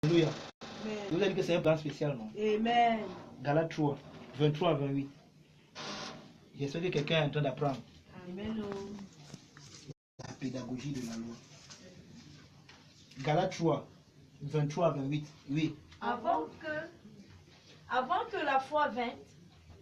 Alléluia. Amen. Je vous ai dit que c'est un plan spécial, non? Amen. Galates 3, 23 à 28. J'espère que quelqu'un est en train d'apprendre Amen. la pédagogie de la loi. Galates 3, 23 à 28. Oui. Avant que la foi vînt,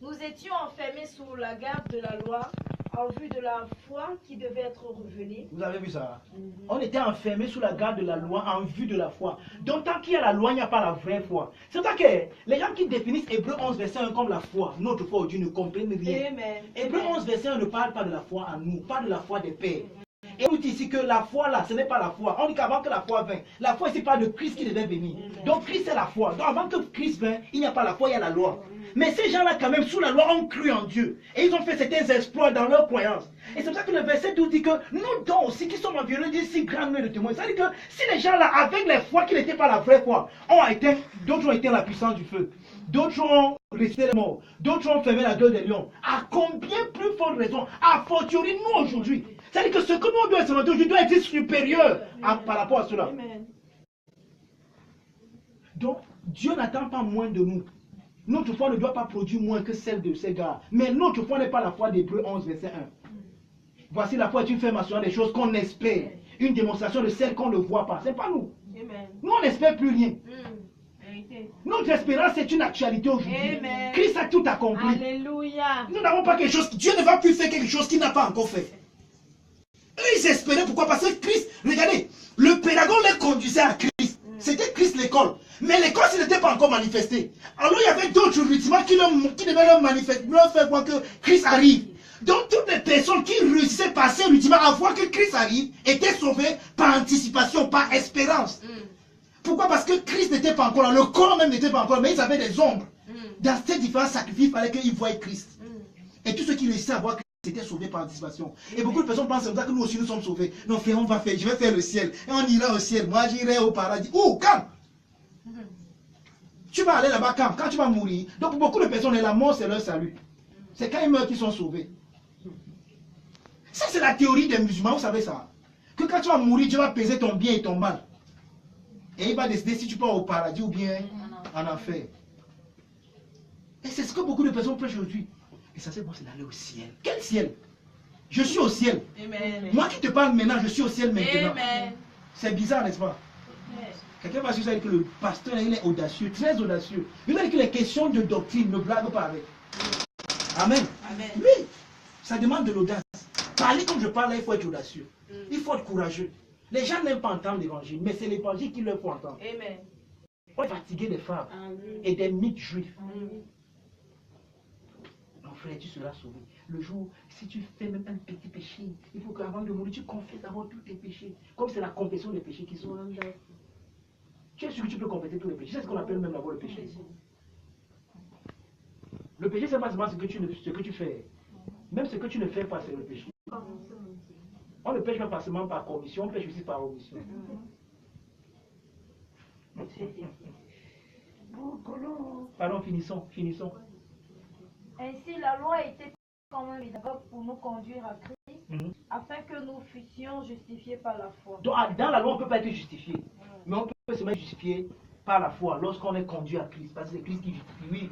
nous étions enfermés sous la garde de la loi en vue de la foi qui devait être revenue. Vous avez vu ça? On était enfermés sous la garde de la loi en vue de la foi. Donc tant qu'il y a la loi, il n'y a pas la vraie foi. C'est pour ça que les gens qui définissent Hébreu 11, verset 1 comme la foi, notre foi au Dieu, ne comprennent rien. Amen. Hébreu 11, verset 1 ne parle pas de la foi en nous, pas de la foi des pères. Et on dit ici que la foi là, ce n'est pas la foi. On dit qu'avant que la foi vienne, la foi ici parle de Christ qui devait venir. Donc Christ c'est la foi. Donc avant que Christ vienne, il n'y a pas la foi, il y a la loi. Mais ces gens-là quand même, sous la loi, ont cru en Dieu. Et ils ont fait certains exploits dans leur croyance. Et c'est pour ça que le verset 12 dit que nous donc aussi qui sommes environné d'une si grande nuée de témoins. C'est-à-dire que si les gens là, avec les foi qui n'étaient pas la vraie foi, d'autres ont été la puissance du feu. D'autres ont resté les morts. D'autres ont fermé la gueule des lions. À combien plus forte raison, à fortiori nous aujourd'hui. C'est-à-dire que ce que nous devons expérimenter aujourd'hui doit être supérieur par rapport à cela. Amen. Donc, Dieu n'attend pas moins de nous. Notre foi ne doit pas produire moins que celle de ces gars. Mais notre foi n'est pas la foi d'Hébreu 11, verset 1. Voici la foi est une ferme assurance des choses qu'on espère. Une démonstration de celles qu'on ne voit pas. Ce n'est pas nous. Amen. Nous, on n'espère plus rien. Vérité. Notre espérance est une actualité aujourd'hui. Amen. Christ a tout accompli. Alléluia. Nous n'avons pas quelque chose. Dieu ne va plus faire quelque chose qu'il n'a pas encore fait. Eux, ils espéraient. Pourquoi? Parce que Christ, regardez, le pédagogue les conduisait à Christ. C'était Christ l'école. Mais l'école, ce n'était pas encore manifesté. Alors, il y avait d'autres rudiments qui devaient leur manifester, leur faire voir que Christ arrive. Donc, toutes les personnes qui réussissaient par ces rudiments à voir que Christ arrive étaient sauvées par anticipation, par espérance. Pourquoi? Parce que Christ n'était pas encore là. Le corps même n'était pas encore là. Mais ils avaient des ombres. Dans ces différents sacrifices, il fallait qu'ils voient Christ. Et tous ceux qui réussissaient à voir Christ étaient sauvés par anticipation. Et beaucoup de personnes pensent comme ça que nous aussi nous sommes sauvés. Non, frère, on va faire, je vais faire le ciel. Et on ira au ciel. Moi, j'irai au paradis. Où? Quand? Tu vas aller là-bas quand tu vas mourir. Donc, pour beaucoup de personnes, la mort, c'est leur salut. C'est quand ils meurent qu'ils sont sauvés. Ça, c'est la théorie des musulmans, vous savez ça. Que quand tu vas mourir, Dieu va peser ton bien et ton mal. Et il va décider si tu pars au paradis ou bien en enfer. Et c'est ce que beaucoup de personnes prêchent aujourd'hui. Et ça, c'est bon, c'est d'aller au ciel. Quel ciel? Je suis au ciel. Amen. Moi qui te parle maintenant, je suis au ciel maintenant. Amen. C'est bizarre, n'est-ce pas? Quelqu'un va dire que le pasteur, il est audacieux, très audacieux. Il va dire que les questions de doctrine ne blaguent pas avec. Amen. Amen. Oui, ça demande de l'audace. Parler comme je parle là, il faut être audacieux. Il faut être courageux. Les gens n'aiment pas entendre l'évangile, mais c'est l'évangile qu'il leur faut entendre. Amen. Il faut fatiguer des femmes Amen. et des mythes juifs. Mon frère, tu seras sauvé. Le jour, si tu fais même un petit péché, il faut qu'avant de mourir, tu confesses d'abord tous tes péchés. Comme c'est la confession des péchés qui sont. Tu es sûr que tu peux confesser tous les péchés. C'est ce qu'on appelle même d'abord le péché. Le péché, c'est pas seulement ce que tu fais. Même ce que tu ne fais pas, c'est le péché. On ne pêche pas seulement par commission, on pêche aussi par omission. Pardon, finissons. Ainsi, la loi était comme un pédagogue pour nous conduire à Christ, afin que nous fussions justifiés par la foi. Donc, dans la loi, on ne peut pas être justifié. Mais on peut se mettre justifié par la foi lorsqu'on est conduit à Christ. Parce que c'est Christ qui justifie. Oui.